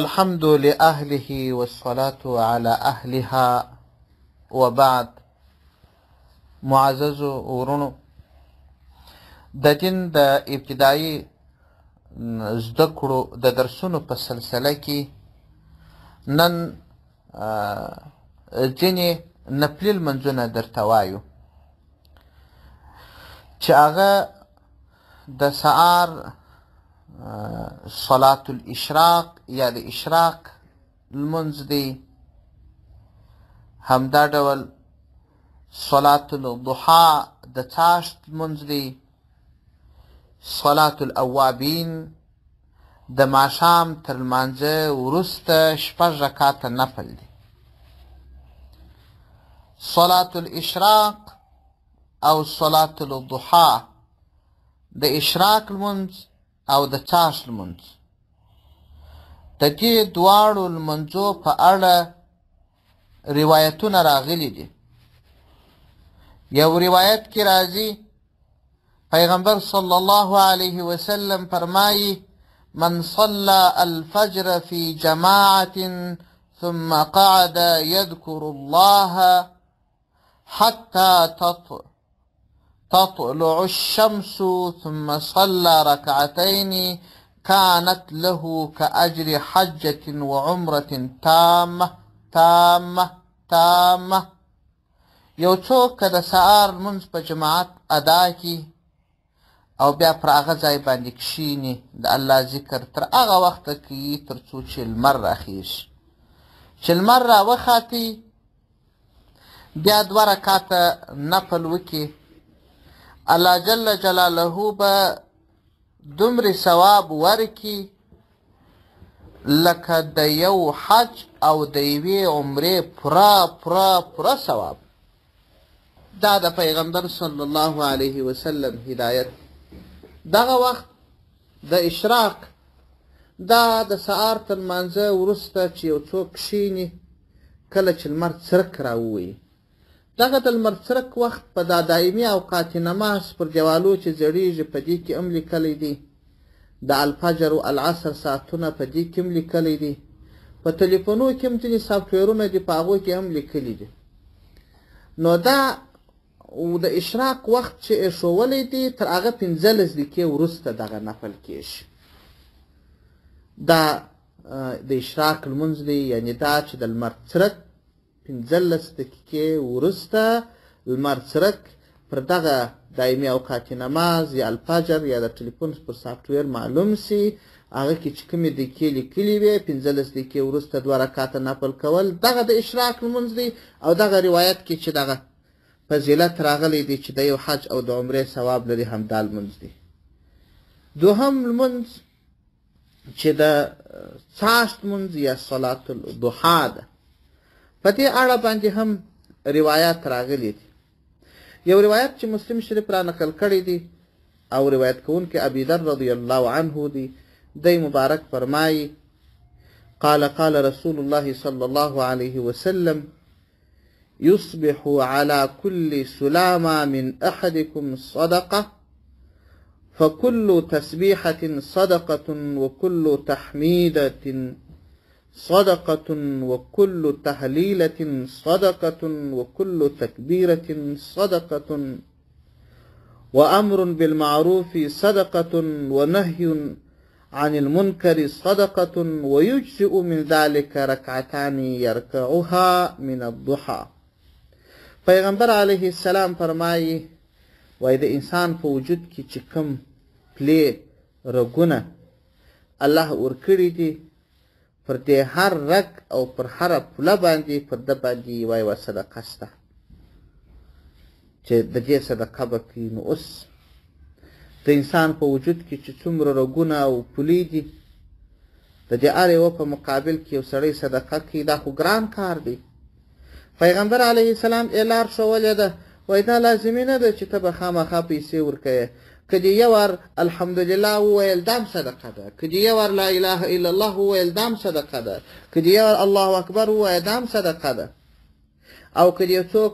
الحمد لأهله والصلاة على أهلها وبعد. معزز ورونو، د دین د ابتدایي زده کړو د درسونو په سلسله کې نن ځینې نفلي لمونځونه درته وایو چې هغه د سهار صلاة الاشراق یا د اشراق لمونځ دی، همدا ډول صلاة الضحا د څاښت لمونځ دی، صلاة الاوابین د ماښام تر لمانځه وروسته 6 رکعاته نفل دی، صلاة الاشراق او صلاة الضحا د اشراق لمونځ او د څاښت لمونځ. د دې دواړو لمونځو په اړه روایتونه راغلي دي. یو روایت کې راځي پیغمبر صلی الله علیه وسلم فرمایي: من صلى الفجر في جماعة ثم قعد يذكر الله حتى تطلع الشمس ثم صلى ركعتين كانت له كأجر حجة وعمرة تامة. یو څوک که د سهار لمونځ په جماعت ادا کړي او بیا پر هغه ځای باندې کښیني د الله ذکر تر هغه وخته کوي تر څو چې لمر راخیژي. چې لمر راوخاتي بیا 2 رکعاته نفل وکړي، الله جل جلاله به دومره ثواب ورکړي لکه د یو حج او د یوې عمرې پوره ثواب. دا د پیغمبر صلی الله علیه وسلم هدایت. دغه وخت د اشراق دا د سهار تر لمانځه وروسته چې یو څوک کښیني کله چې لمر څرک راووایي، دغه د لمر څرک وخت په دا دایمي اوقات نماز پر دیوالو چې زړیږي په دې کې هم لیکلی دی، د الفجر و العصر ساعتونه په دې کې هم لیکلی دی، په تلیفونو کې هم ځینې سافټویرونه دي په هغو کې هم لیکلی دي. نو دا د اشراق وخت چې ایښولی دی تر هغه 15 دقیقې وروسته دغه نفل کېږي. دا د اشراق لمونځ دی، یعنې دا چې د لمر څرک 15 دقیقې وروسته لمر څرک پر دغه دایمي اوقات نماز یا الفجر یا د ټلیفون پر سافټویر معلوم سي، هغه کې چې کومې دقیقې لیکلي وي 15 دقیقې وروسته 2 رکعاته نفل کول، دغه د اشراق لمونځ دی. او دغه روایت کې چې دغه فضیلت راغلی دی چې د یو حج او د عمرې ثواب لري، همدا لمونځ دی. دوهم لمونځ چې د څاښت لمونځ یا صلاة الضحا ده، په دې اړه باندې هم روایات راغلي دي. یو روایت چې مسلم شریف را نقل کړی دی او روایت کوونکی ابي ذر رضی الله عنه دی، دی مبارک فرمایي: قال رسول الله صلى الله عليه وسلم: يصبح على كل سلامة من أحدكم صدقة، فكل تسبيحة صدقة، وكل تحميدة صدقة، وكل تهليلة صدقة، وكل تكبيرة صدقة، وأمر بالمعروف صدقة، ونهي عن المنكر صدقة، ويجزئ من ذلك ركعتان يركعها من الضحى. پیغمبر علیه السلام فرمایي: وای د انسان په وجود کې چې کوم پلې رګونه الله ورکړي دي، پر دې هر رګ او پر هره پوله باندې پر ده باندې یوه صدقه شته چې د دې صدقه به کوي. نو اوس د انسان په وجود کې چې څومره رګونه او پولې دي، د دې هر یوه په مقابل کې یو سړی صدقه کوي، دا خو ګران کار دی. پیغمبر علیه السلام لار ښولې ده، وایي دا لازمي نه ده چې ته به خامخا پیسې ورکوې، که دې یو وار الحمدلله وویل دا هم صدقه ده، که دې یو وار لا اله الا الله وویل دا هم صدقه ده، که دې یو وار الله اکبر ووایه دا هم صدقه ده. او که دې څوک